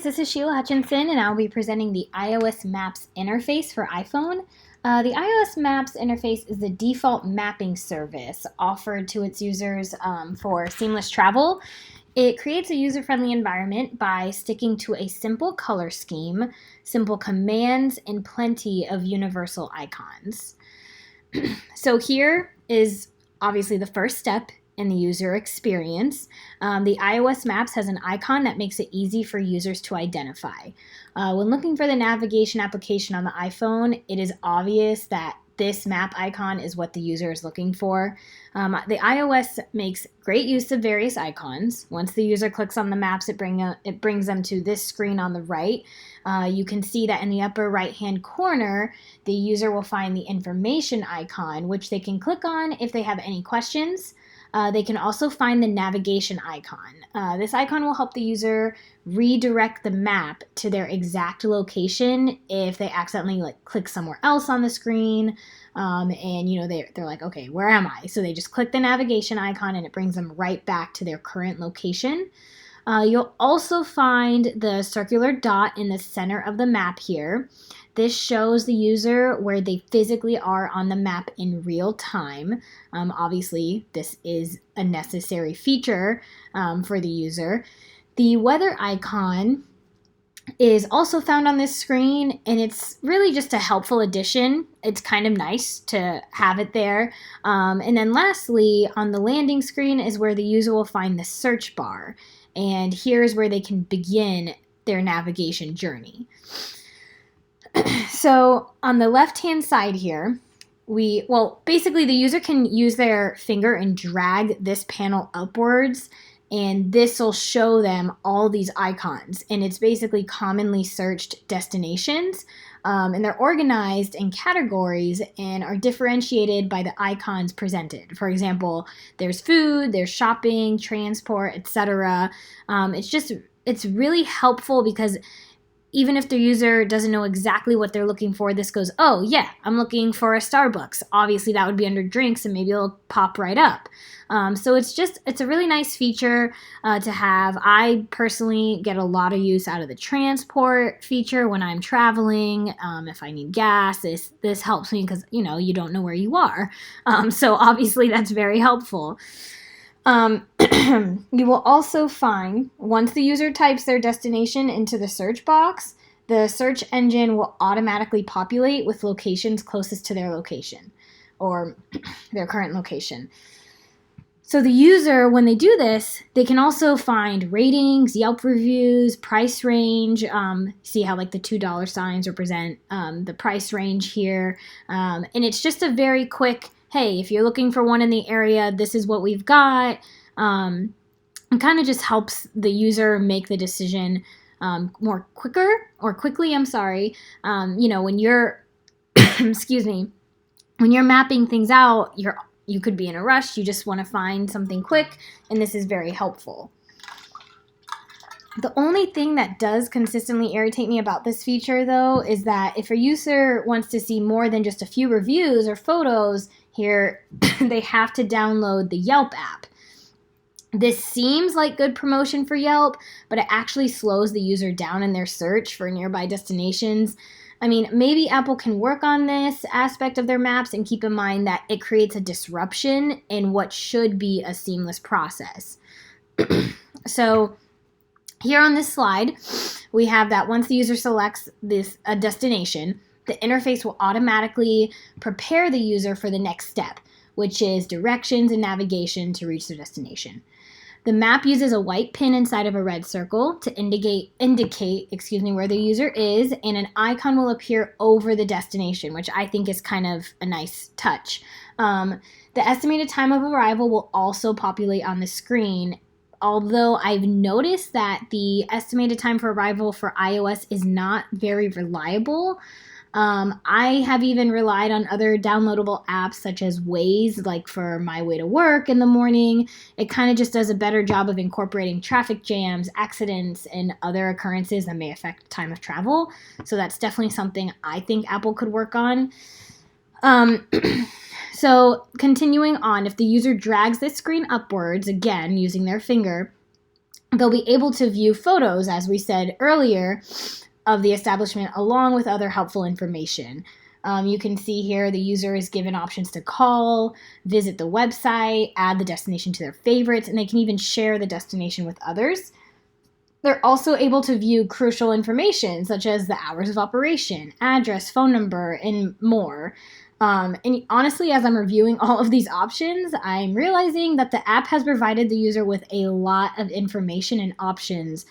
this is Sheila Hutchinson, and I'll be presenting the iOS Maps interface for iPhone. The iOS Maps interface is the default mapping service offered to its users for seamless travel. It creates a user-friendly environment by sticking to a simple color scheme, simple commands, and plenty of universal icons. So here is obviously the first step in the user experience. The iOS Maps has an icon that makes it easy for users to identify. When looking for the navigation application on the iPhone, it is obvious that this map icon is what the user is looking for. The iOS makes great use of various icons. Once the user clicks on the maps, it brings them to this screen on the right. You can see that in the upper right-hand corner, the user will find the information icon, which they can click on if they have any questions. They can also find the navigation icon. This icon will help the user redirect the map to their exact location if they accidentally click somewhere else on the screen, and they're like, okay, where am I? So they just click the navigation icon and it brings them right back to their current location. You'll also find the circular dot in the center of the map here. This shows the user where they physically are on the map in real time. Obviously, this is a necessary feature for the user. The weather icon is also found on this screen, and it's really just a helpful addition. It's kind of nice to have it there. And then lastly, on the landing screen is where the user will find the search bar. And here's where they can begin their navigation journey. So on the left-hand side here, basically the user can use their finger and drag this panel upwards, and this will show them all these icons. And it's basically commonly searched destinations, and they're organized in categories and are differentiated by the icons presented. For example, there's food, there's shopping, transport, etc. It's really helpful because even if the user doesn't know exactly what they're looking for, this goes, oh yeah, I'm looking for a Starbucks. Obviously that would be under drinks and maybe it'll pop right up. So it's a really nice feature to have. I personally get a lot of use out of the transport feature when I'm traveling. If I need gas, this helps me because, you don't know where you are. So obviously that's very helpful. You will also find, once the user types their destination into the search box, the search engine will automatically populate with locations closest to their location or their current location. So the user, when they do this, they can also find ratings, Yelp reviews, price range. See how the $2 signs represent the price range here. And it's just a very quick, hey, if you're looking for one in the area, this is what we've got. It kind of just helps the user make the decision quickly. I'm sorry. When you're, excuse me, when you're mapping things out, you could be in a rush. You just want to find something quick, and this is very helpful. The only thing that does consistently irritate me about this feature, though, is that if a user wants to see more than just a few reviews or photos here, they have to download the Yelp app. This seems like good promotion for Yelp, but it actually slows the user down in their search for nearby destinations. I mean, maybe Apple can work on this aspect of their maps and keep in mind that it creates a disruption in what should be a seamless process. So here on this slide, we have that once the user selects a destination, the interface will automatically prepare the user for the next step, which is directions and navigation to reach their destination. The map uses a white pin inside of a red circle to indicate where the user is, and an icon will appear over the destination, which I think is kind of a nice touch. The estimated time of arrival will also populate on the screen, although I've noticed that the estimated time for arrival for iOS is not very reliable. I have even relied on other downloadable apps such as Waze, like for my way to work in the morning. It kind of just does a better job of incorporating traffic jams, accidents, and other occurrences that may affect time of travel. So that's definitely something I think Apple could work on. So continuing on, if the user drags this screen upwards, again, using their finger, they'll be able to view photos, as we said earlier, of the establishment along with other helpful information. You can see here the user is given options to call, visit the website, add the destination to their favorites, and they can even share the destination with others. They're also able to view crucial information such as the hours of operation, address, phone number, and more. And honestly, as I'm reviewing all of these options, I'm realizing that the app has provided the user with a lot of information and options,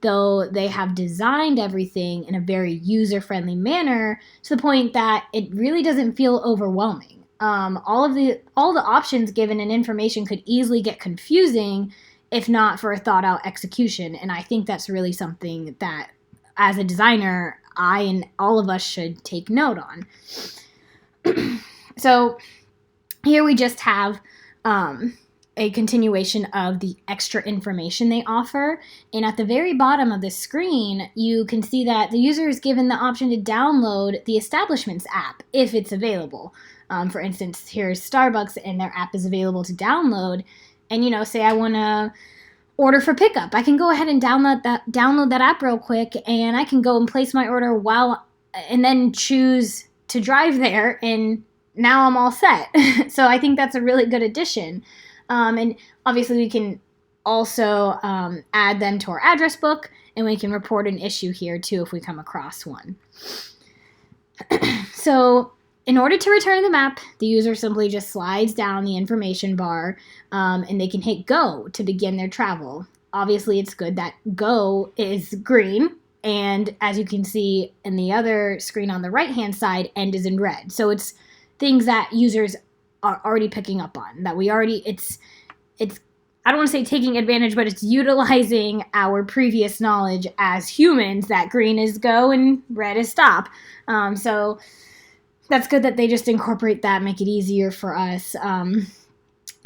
though they have designed everything in a very user-friendly manner to the point that it really doesn't feel overwhelming. All the options given and information could easily get confusing if not for a thought-out execution, and I think that's really something that, as a designer, I and all of us should take note on. So here we just have a continuation of the extra information they offer. And at the very bottom of the screen, you can see that the user is given the option to download the establishment's app if it's available. For instance, here's Starbucks and their app is available to download. And, say I want to order for pickup. I can go ahead and download that app real quick, and I can go and place my order and then choose to drive there, and now I'm all set. So I think that's a really good addition. And obviously we can also add them to our address book, and we can report an issue here too if we come across one. So in order to return the map, the user simply just slides down the information bar, and they can hit go to begin their travel. Obviously, it's good that go is green, and as you can see in the other screen on the right-hand side, end is in red. So it's things that users are already picking up on, that it's I don't want to say taking advantage, but it's utilizing our previous knowledge as humans that green is go and red is stop. So that's good that they just incorporate that, make it easier for us.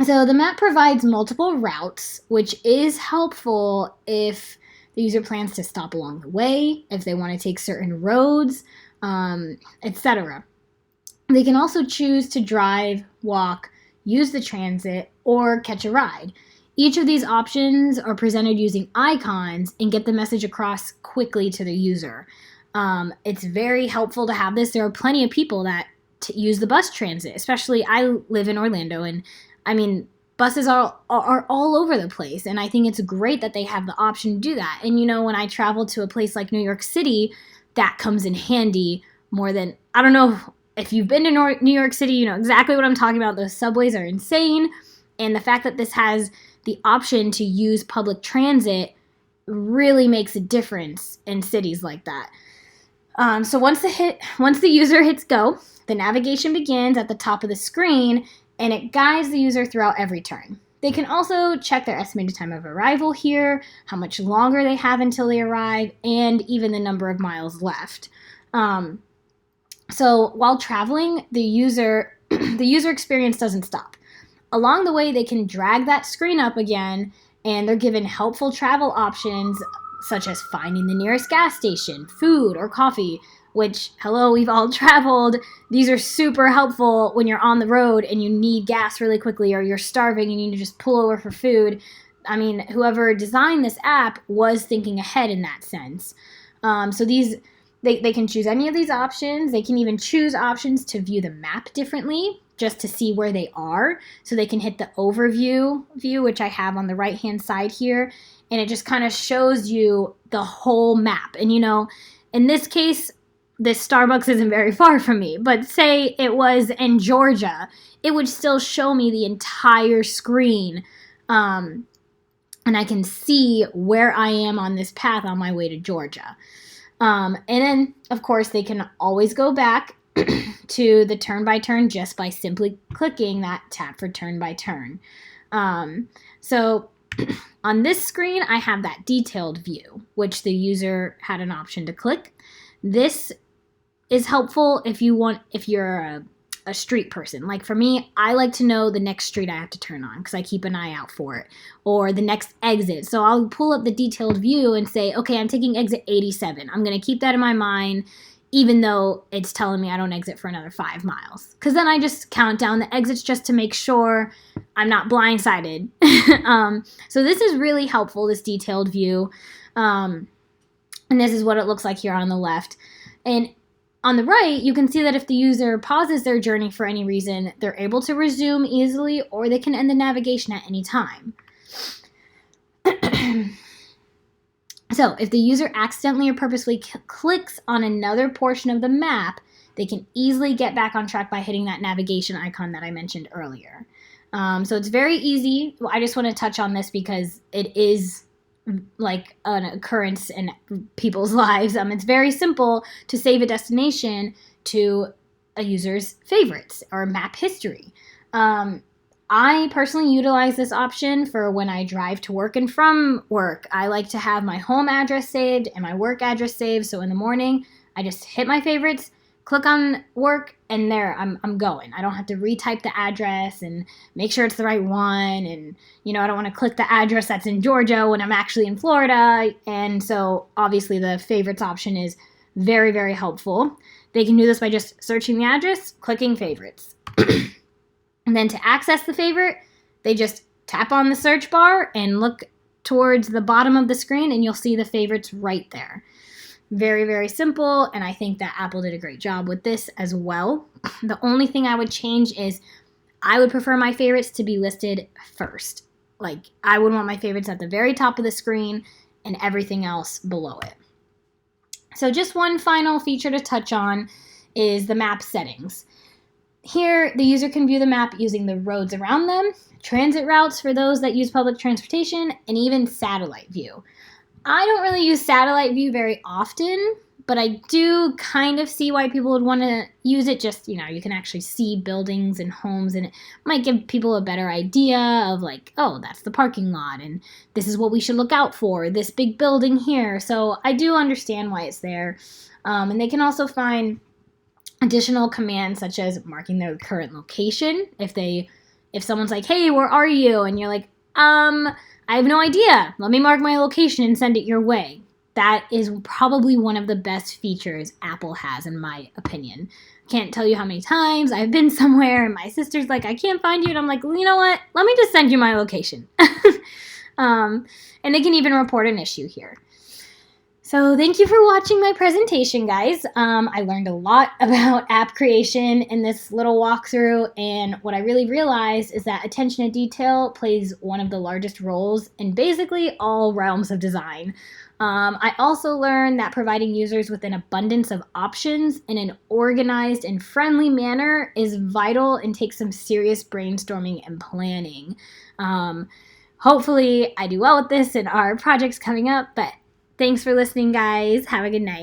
So the map provides multiple routes, which is helpful if the user plans to stop along the way, if they want to take certain roads, etc. They can also choose to drive, walk, use the transit, or catch a ride. Each of these options are presented using icons and get the message across quickly to the user. It's very helpful to have this. There are plenty of people that use the bus transit, especially I live in Orlando, and I mean, buses are all over the place, and I think it's great that they have the option to do that. And when I travel to a place like New York City, that comes in handy more than, I don't know if you've been to New York City, you know exactly what I'm talking about. Those subways are insane, and the fact that this has the option to use public transit really makes a difference in cities like that. So once the user hits go, the navigation begins at the top of the screen, and it guides the user throughout every turn. They can also check their estimated time of arrival here, how much longer they have until they arrive, and even the number of miles left. So while traveling, the user experience doesn't stop. Along the way, they can drag that screen up again, and they're given helpful travel options such as finding the nearest gas station, food, or coffee, which, hello, we've all traveled. These are super helpful when you're on the road and you need gas really quickly, or you're starving and you need to just pull over for food. I mean, whoever designed this app was thinking ahead in that sense. So they can choose any of these options. They can even choose options to view the map differently, just to see where they are. So they can hit the overview view, which I have on the right-hand side here, and it just kind of shows you the whole map. And in this case, this Starbucks isn't very far from me, but say it was in Georgia, it would still show me the entire screen, and I can see where I am on this path on my way to Georgia. And then, of course, they can always go back to the turn-by-turn just by simply clicking that tab for turn-by-turn. So on this screen, I have that detailed view, which the user had an option to click. This is helpful if you're a street person. Like for me, I like to know the next street I have to turn on because I keep an eye out for it, or the next exit. So I'll pull up the detailed view and say, okay, I'm taking exit 87. I'm going to keep that in my mind. even though it's telling me I don't exit for another 5 miles. Because then I just count down the exits just to make sure I'm not blindsided. So this is really helpful, this detailed view. And this is what it looks like here on the left. And on the right, you can see that if the user pauses their journey for any reason, they're able to resume easily, or they can end the navigation at any time. So if the user accidentally or purposefully clicks on another portion of the map, they can easily get back on track by hitting that navigation icon that I mentioned earlier. So it's very easy. Well, I just want to touch on this because it is like an occurrence in people's lives. It's very simple to save a destination to a user's favorites or map history. I personally utilize this option for when I drive to work and from work. I like to have my home address saved and my work address saved. So in the morning, I just hit my favorites, click on work, and there I'm going. I don't have to retype the address and make sure it's the right one. And, I don't want to click the address that's in Georgia when I'm actually in Florida. And so obviously the favorites option is very, very helpful. They can do this by just searching the address, clicking favorites. And then to access the favorite, they just tap on the search bar and look towards the bottom of the screen, and you'll see the favorites right there. Very, very simple, and I think that Apple did a great job with this as well. The only thing I would change is I would prefer my favorites to be listed first. Like, I would want my favorites at the very top of the screen and everything else below it. So just one final feature to touch on is the map settings. Here, the user can view the map using the roads around them, transit routes for those that use public transportation, and even satellite view. I don't really use satellite view very often, but I do kind of see why people would want to use it. Just, you can actually see buildings and homes, and it might give people a better idea of like, oh, that's the parking lot, and this is what we should look out for, this big building here. So I do understand why it's there. And they can also find additional commands such as marking their current location. If someone's like, hey, where are you? And you're like, I have no idea. Let me mark my location and send it your way. That is probably one of the best features Apple has, in my opinion. Can't tell you how many times I've been somewhere and my sister's like, I can't find you. And I'm like, well, you know what? Let me just send you my location. And they can even report an issue here. So thank you for watching my presentation, guys. I learned a lot about app creation in this little walkthrough, and what I really realized is that attention to detail plays one of the largest roles in basically all realms of design. I also learned that providing users with an abundance of options in an organized and friendly manner is vital and takes some serious brainstorming and planning. Hopefully I do well with this in our projects coming up, but thanks for listening, guys. Have a good night.